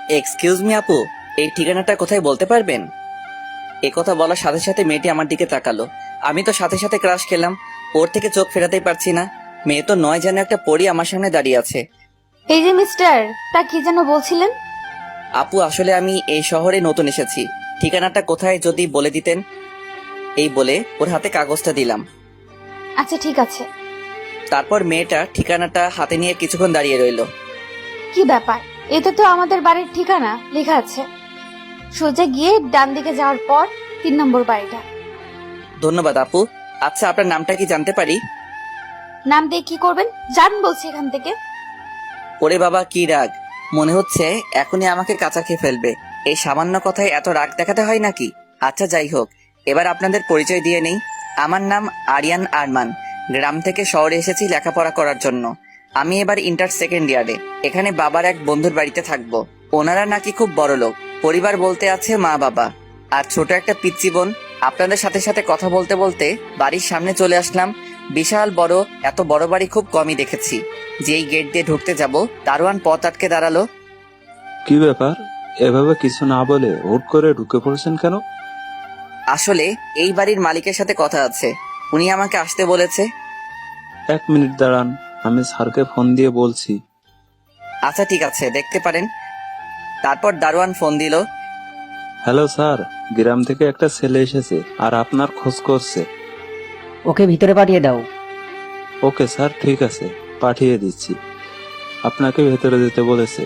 Excuse me আপু, এই ঠিকানাটা কোথায় বলতে পারবেন? এ কথা বলার সাথে সাথে মেয়েটি আমার দিকে তাকালো। আমি তো সাথে সাথে ক্রাশ খেলাম। ওর থেকে চোখ ফেরাতেই পারছি না। মেয়ে তো নয় যেন একটা পরী আমার সামনে দাঁড়িয়ে আছে। এই যে মিস্টার, তা কি যেন বলছিলেন? আপু আসলে আমি এই শহরে নতুন এসেছি, ঠিকানাটা কোথায় যদি বলে দিতেন। এই বলে ওর হাতে কাগজটা দিলাম। আচ্ছা ঠিক আছে। তারপর মেয়েটা ঠিকানাটা হাতে নিয়ে কিছুক্ষণ দাঁড়িয়ে রইল। কি ব্যাপার, এতে তো আমাদের বাড়ির ঠিকানা লেখা আছে। সোজা গিয়ে ডান দিকে যাওয়ার পর 3 নম্বর বাড়িটা। ধন্যবাদ আপু। আচ্ছা আপনার নামটা কি জানতে পারি? নাম দিয়ে কি করবেন, যান বলছি এখান থেকে। ওরে বাবা কি রাগ! মনে হচ্ছে এখনই আমাকে কাঁচা খেয়ে ফেলবে। এই সামান্য কথায় এত রাগ দেখাতে হয় নাকি? আচ্ছা যাই হোক, এবার আপনাদের পরিচয় দিয়ে নেই। আমার নাম আরিয়ান আরমান। গ্রাম থেকে শহরে এসেছি লেখাপড়া করার জন্য। আমি এবার ইন্টার সেকেন্ড ইয়ারে। এখানে বাবার এক বন্ধুর বাড়িতে থাকবো। ওনারা নাকি খুব বড় লোক। পরিবার বলতে আছে মা বাবা আর ছোট একটা পিচ্চি বোন। আপনাদের সাথে সাথে কথা বলতে বলতে বাড়ির সামনে চলে আসলাম। বিশাল বড়, এত বড় বাড়ি খুব কমই দেখেছি। যেই গেট দিয়ে ঢুকতে যাব, দারোয়ান পথ আটকে দাঁড়ালো। কি ব্যাপার, এভাবে কিছু না বলে হুট করে ঢুকে পড়েছেন কেন? আসলে এই বাড়ির মালিকের সাথে কথা আছে, উনি আমাকে আসতে বলেছে। 1 মিনিট দাঁড়ান, আমি স্যারকে ফোন দিয়ে বলছি। আচ্ছা ঠিক আছে, দেখতে পারেন। তারপর দারোয়ান ফোন দিল। হ্যালো স্যার, গ্রাম থেকে একটা ছেলে এসেছে আর আপনার খোঁজ করছে। ওকে ভিতরে পাঠিয়ে দাও। ওকে স্যার, ঠিক আছে, পাঠিয়ে দিচ্ছি। আপনাকে ভেতরে যেতে বলেছে।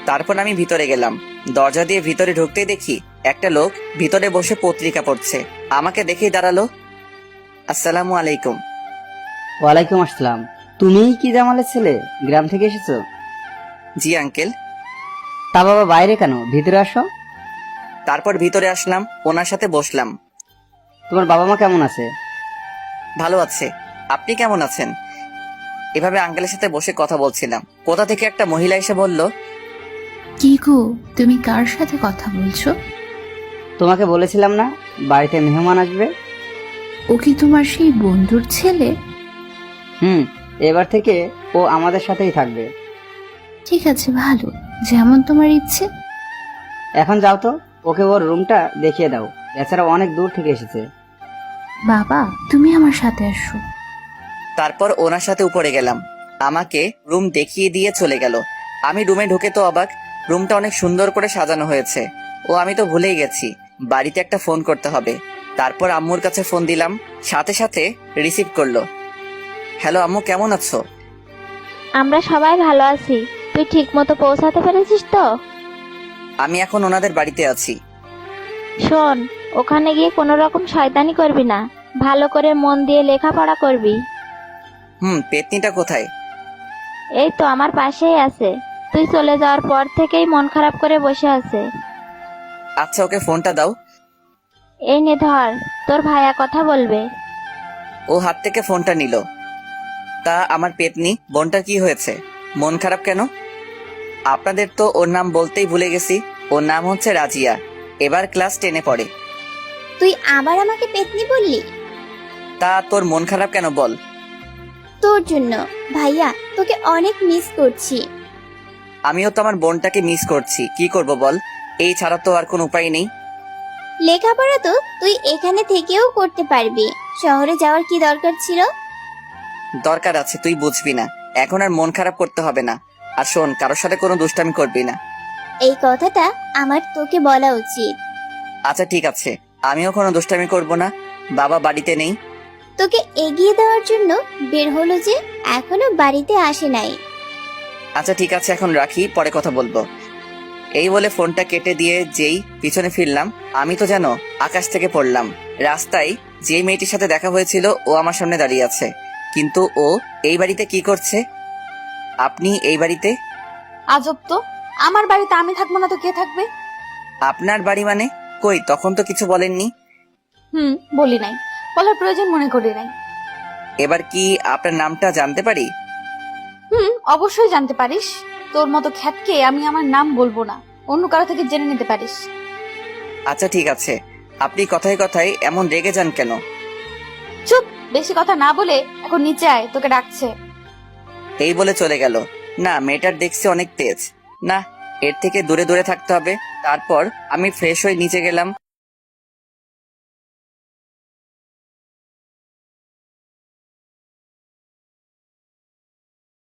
তারপর আমি ভিতরে গেলাম। দরজা দিয়ে ভিতরে ঢুকতেই দেখি একটা লোক ভিতরে বসে পত্রিকা পড়ছে। আমাকে দেখেই দাঁড়ালো। আসসালামু আলাইকুম। ওয়ালাইকুম আসসালাম। তুমিই কি জামালের ছেলে? গ্রাম থেকে এসেছো? জি আঙ্কেল। তা বাবা বাইরে কেন, ভিতরে আসো। তারপর ভিতরে আসলাম, ওনার সাথে বসলাম। তোমার বাবা মা কেমন আছে? ভালো আছে। আপনি কেমন আছেন? এভাবে আঙ্কেলের সাথে বসে কথা বলছিলাম। কোথা থেকে একটা মহিলা এসে বলল, কি গো, তুমি কার সাথে কথা বলছো? তোমাকে বলেছিলাম না বাড়িতে মেহমান আসবে। ও কি তোমার সেই বন্ধুর ছেলে? এবার থেকে ও আমাদের সাথেই থাকবে। ঠিক আছে, ভালো, যেমন তোমার ইচ্ছে। এখন যাও তো, ওকে ওর রুমটা দেখিয়ে দাও। এছাড়া অনেক দূর থেকে এসেছে। বাবা, তুমি আমার সাথে আসো। তারপর ওনার সাথে উপরে গেলাম। আমাকে রুম দেখিয়ে দিয়ে চলে গেল। আমি রুমে ঢুকে তো অবাক। রুমটা অনেক সুন্দর করে সাজানো হয়েছে। ও আমি তো ভুলেই গেছি, বাড়িতে একটা ফোন করতে হবে। তারপর আম্মুর কাছে ফোন দিলাম, সাথে সাথে রিসিভ করলো। হ্যালো আম্মু, কেমন আছো? আমরা সবাই ভালো আছি। তুই ঠিক মতো পৌঁছাতে পেরেছিস তো? আমি এখন ওনাদের বাড়িতে আছি। শোন, ওখানে গিয়ে কোনো রকম শয়তানি করবি না। ভালো করে মন দিয়ে লেখাপড়া করবি। পেতনিটা কোথায়? এই তো আমার পাশেই আছে। তুই চলে যাওয়ার পর থেকেই মন খারাপ করে বসে আছে। আচ্ছা ওকে ফোনটা দাও। এই নে ধর, তোর ভাইয়া কথা বলবে। ও হাত থেকে ফোনটা নিল। তা আমার পেতনি বোনটার কি হয়েছে? মন খারাপ কেন? আপনাদের তো ওর নাম বলতেই ভুলে গেছি। ওর নাম হচ্ছে রাজিয়া। এবার ক্লাস 10-এ পড়ে। তুই আবার আমাকে পেতনি বললি? তা তোর মন খারাপ কেন বল? তোর জন্য। ভাইয়া, তোকে অনেক মিস করছি। আমিও তো আমার বোনটাকে মিস করছি, কি করব বল? এই ছাড়া তো আর কোনো উপায় নেই। লেখাপড়া তো তুই এখানে থেকেও করতে পারবি, শহরে যাওয়ার কি দরকার ছিল? দরকার আছে, তুই বুঝবি না। এখন আর মন খারাপ করতে হবে না। আর শোন, কারোর সাথে কোনো দুষ্টামি করবি না। এই কথাটা আমার তোকে বলা উচিত। আচ্ছা ঠিক আছে, আমিও কোনো দুষ্টামি করব না। বাবা বাড়িতে নেই। তোকে এগিয়ে দেওয়ার জন্য বের হলো যে এখনো বাড়িতে আসে নাই। আচ্ছা ঠিক আছে, এখন রাখি, পরে কথা বলবো। এই বলে ফোনটা কেটে দিয়ে যেই পিছনে ফিরলাম, আমি তো যেন আকাশ থেকে পড়লাম। রাস্তায় যে মেয়েটির সাথে দেখা হয়েছিল ও আমার সামনে দাঁড়িয়ে আছে। কিন্তু ও এই বাড়িতে কি করছে? আপনি এই বাড়িতে? আজব তো, আমার বাড়িতে আমি থাকবো না তো কে থাকবে? আপনার বাড়ি মানে? কই, তখন তো কিছু বলেননি। বলি নাই, বলার প্রয়োজন মনে করি নাই। এবার কি আপনার নামটা জানতে পারি? অবশ্যই জানতে পারিস। তোর মতো খ্যাতকে আমি আমার নাম বলবো না, অন্য কারো থেকে জেনে নিতে পারিস। আচ্ছা ঠিক আছে। আপনি কথায় কথায় এমন রেগে যান কেন? চুপ, বেশি কথা না বলে এখন নিচে আয়, তোকে ডাকছে। এই বলে চলে গেল। না, মেয়েটার দেখছি অনেক তেজ। না, এর থেকে দূরে দূরে থাকতে হবে। তারপর আমি ফ্রেশ হয়ে নিচে গেলাম।